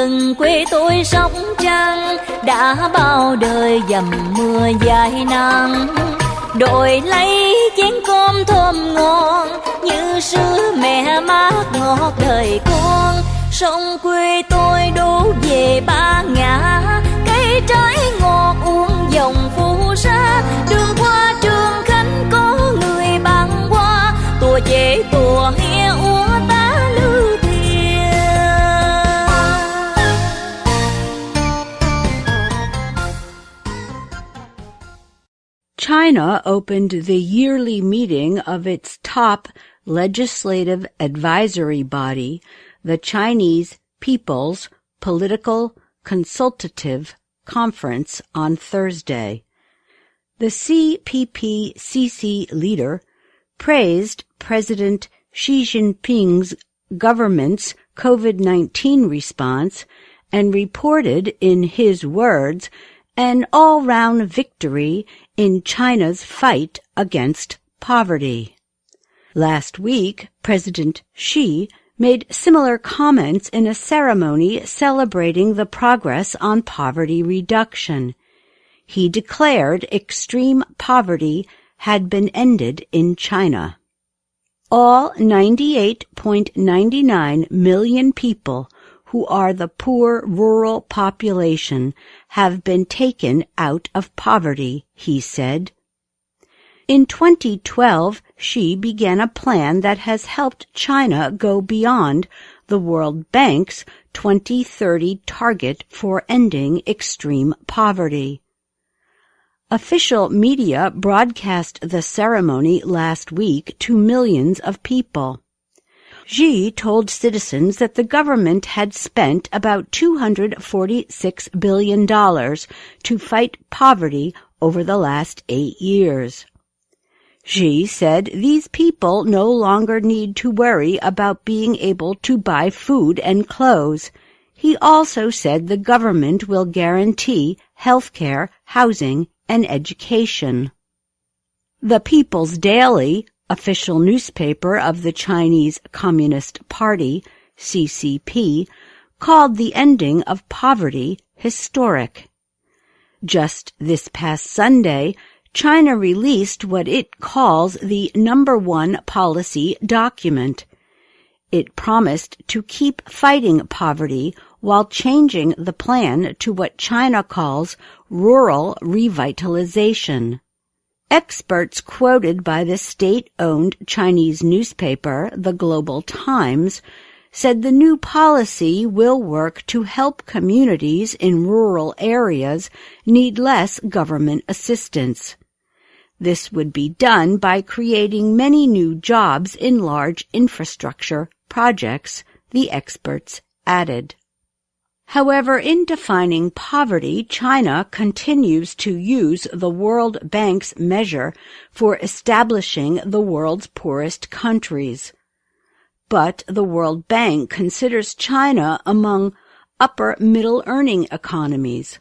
rừng quê tôi sóc trăng, đã bao đời dầm mưa dài nắng. Đội lấy chén cơm thơm ngon, như sữa mẹ mát ngọt đời con. Sông quê tôi đổ về Ba Ngã, cây trái ngọt uống dòng phù sa. Đường qua Trường Khánh có người băng qua, tua chế tua he úa tá lư thia. China opened the yearly meeting of its top legislative advisory body, the Chinese People's Political Consultative Conference, on Thursday. The CPPCC leader praised President Xi Jinping's government's COVID-19 response and reported, in his words, an all-round victory in China's fight against poverty. Last week, President Xi made similar comments in a ceremony celebrating the progress on poverty reduction. He declared extreme poverty had been ended in China. All 98.99 million people who are the poor rural population have been taken out of poverty, he said. In 2012, Xi began a plan that has helped China go beyond the World Bank's 2030 target for ending extreme poverty. Official media broadcast the ceremony last week to millions of people. Xi told citizens that the government had spent about $246 billion to fight poverty over the last 8 years. Xi said these people no longer need to worry about being able to buy food and clothes. He also said the government will guarantee health care, housing, and education. The People's Daily, official newspaper of the Chinese Communist Party, CCP, called the ending of poverty historic. Just this past Sunday, China released what it calls the #1 policy document. It promised to keep fighting poverty while changing the plan to what China calls rural revitalization. Experts quoted by the state-owned Chinese newspaper, the Global Times, said the new policy will work to help communities in rural areas need less government assistance. This would be done by creating many new jobs in large infrastructure projects, the experts added. However, in defining poverty, China continues to use the World Bank's measure for establishing the world's poorest countries. But the World Bank considers China among upper middle-earning economies.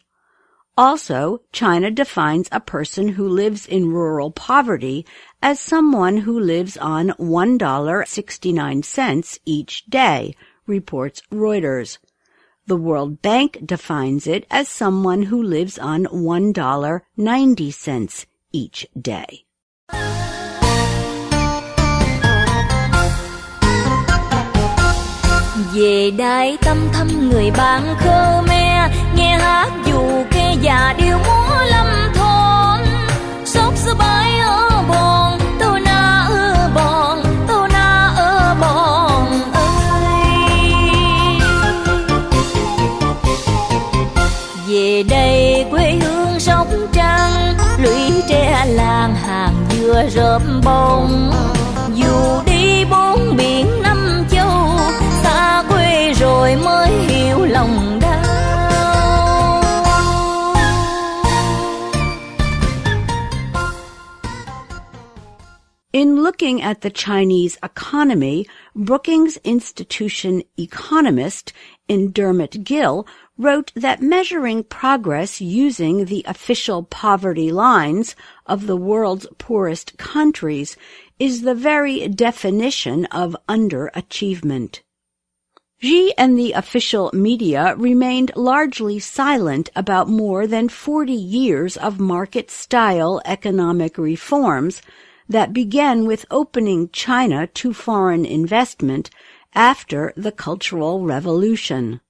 Also, China defines a person who lives in rural poverty as someone who lives on $1.69 each day, reports Reuters. The World Bank defines it as someone who lives on $1.90 each day. Về Đại Tâm thăm người bạn Khmer, nghe hát dù kê già điệu múa lâm thôn. Sốt sơ bái ở bòn, tô na ở bòn, tô na ở bòn ơi. Về đây quê hương Sóc Trăng, lũy tre làng hàng dừa rợp bông. Dù đi bốn biển năm châu, xa quê rồi mới hiểu lòng đau. In looking at the Chinese economy, Brookings Institution economist Dermot Gill wrote that measuring progress using the official poverty lines of the world's poorest countries is the very definition of underachievement. Xi and the official media remained largely silent about more than 40 years of market-style economic reforms that began with opening China to foreign investment after the Cultural Revolution.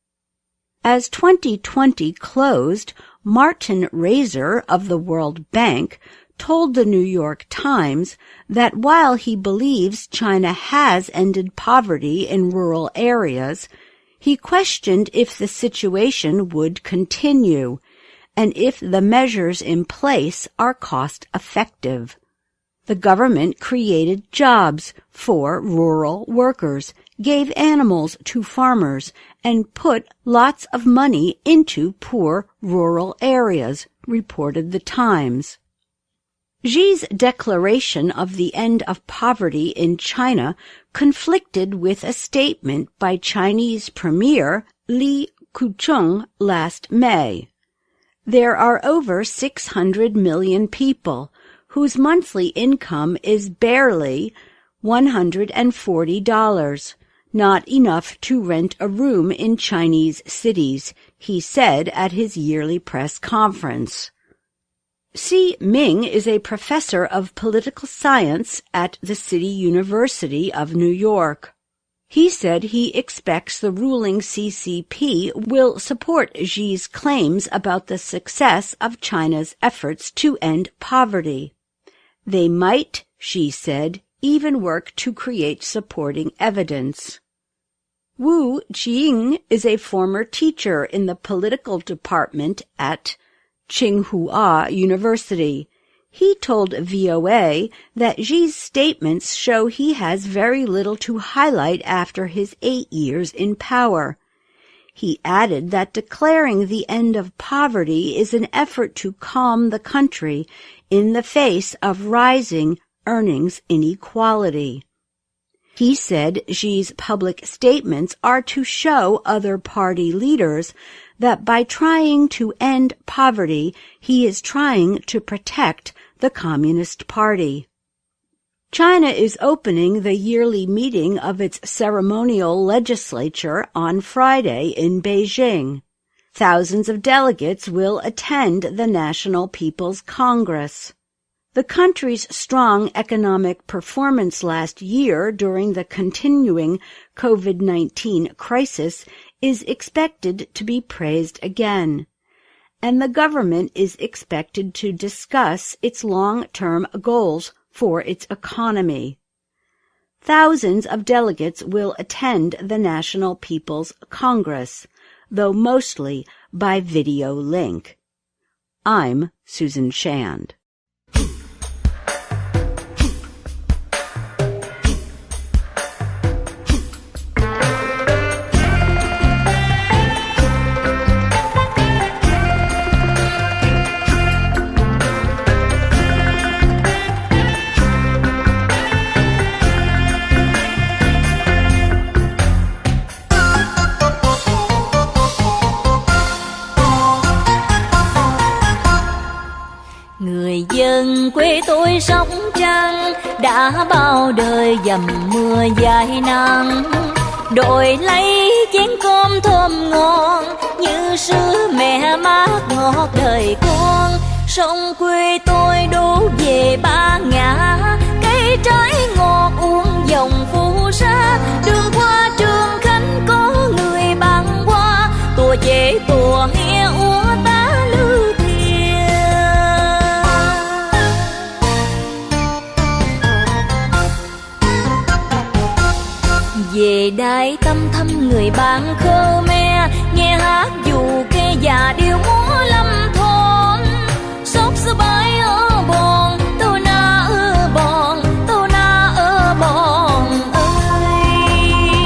As 2020 closed, Martin Razor of the World Bank told the New York Times that while he believes China has ended poverty in rural areas, he questioned if the situation would continue and if the measures in place are cost-effective. The government created jobs for rural workers, gave animals to farmers, and put lots of money into poor rural areas, reported the Times. Xi's declaration of the end of poverty in China conflicted with a statement by Chinese Premier Li Keqiang last May. There are over 600 million people whose monthly income is barely $140, not enough to rent a room in Chinese cities, he said at his yearly press conference. Si Ming is a professor of political science at the City University of New York. He said he expects the ruling CCP will support Xi's claims about the success of China's efforts to end poverty. They might, Xi said, even work to create supporting evidence. Wu Qing is a former teacher in the political department at Tsinghua University. He told VOA that Xi's statements show he has very little to highlight after his 8 years in power. He added that declaring the end of poverty is an effort to calm the country in the face of rising earnings inequality. He said Xi's public statements are to show other party leaders that by trying to end poverty, he is trying to protect the Communist Party. China is opening the yearly meeting of its ceremonial legislature on Friday in Beijing. Thousands of delegates will attend the National People's Congress. The country's strong economic performance last year during the continuing COVID-19 crisis is expected to be praised again, and the government is expected to discuss its long-term goals for its economy. Thousands of delegates will attend the National People's Congress, though mostly by video link. I'm Susan Shand. Người dân quê tôi Sóc Trăng đã bao đời dầm mưa dài nắng, đổi lấy chén cơm thơm ngon như sữa mẹ mát ngọt đời con. Sông quê tôi đổ về Ba Ngã, cây trái ngọt uống dòng phù sa. Đường qua Trường Khánh có người băng qua, tua chế tua nghe úa tá lư thiền. Về Đại Tâm thăm người bạn Khmer, nghe hát dù kê già điệu múa lâm thôn. Sóc sơ bái ở bòn, tô na ở bòn, tô na ở bòn ơi.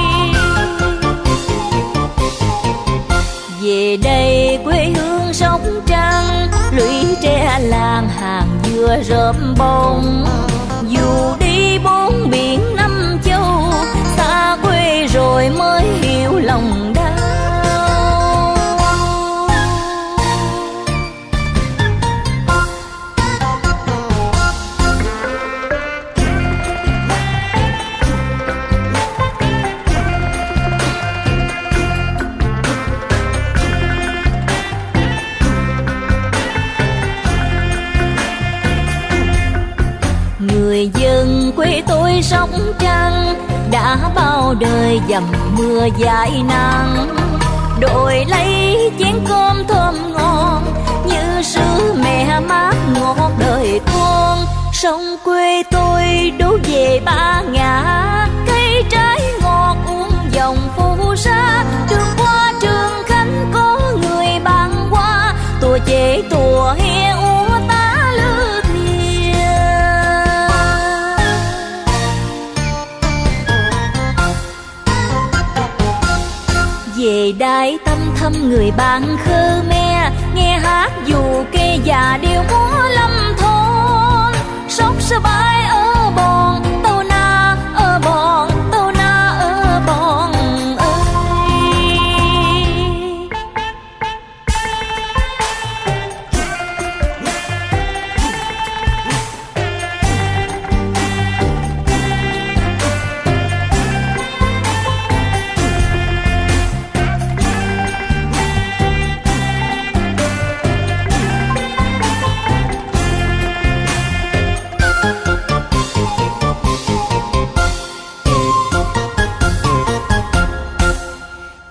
Về đây quê hương Sóc Trăng, lũy tre làng hàng dừa rợm bông. Dù đi bốn biển năm châu, xa quê rồi mới hiểu lòng đau. người dân quê tôi sống trăng, đã bao đời dầm mưa dãi nắng. Đội lấy chén cơm thơm ngon, như sữa mẹ mát ngọt đời con. Sông quê tôi đổ về ba ngã, cây trái ngọt uống dòng phù sa. Đường qua Trường Khánh có người bán hoa, tua chế tua he úa tá lư thìa. Về đài tâm thăm người bạn Khmer, nghe hát dù kê già điệu múa lâm thôn. Sóc sơ bãi ở bòn, tàu na ở bòn, tàu na ở bòn ơi.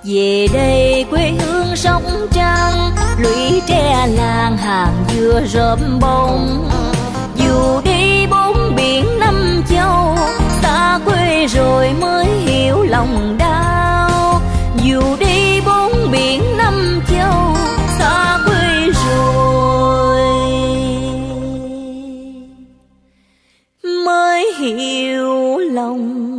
Về đây quê hương sông trăng, lũy tre làng hàng dừa rộm bông. Dù đi bốn biển năm châu, xa quê rồi mới hiểu lòng đau. Dù đi bốn biển năm châu, xa quê rồi mới hiểu lòng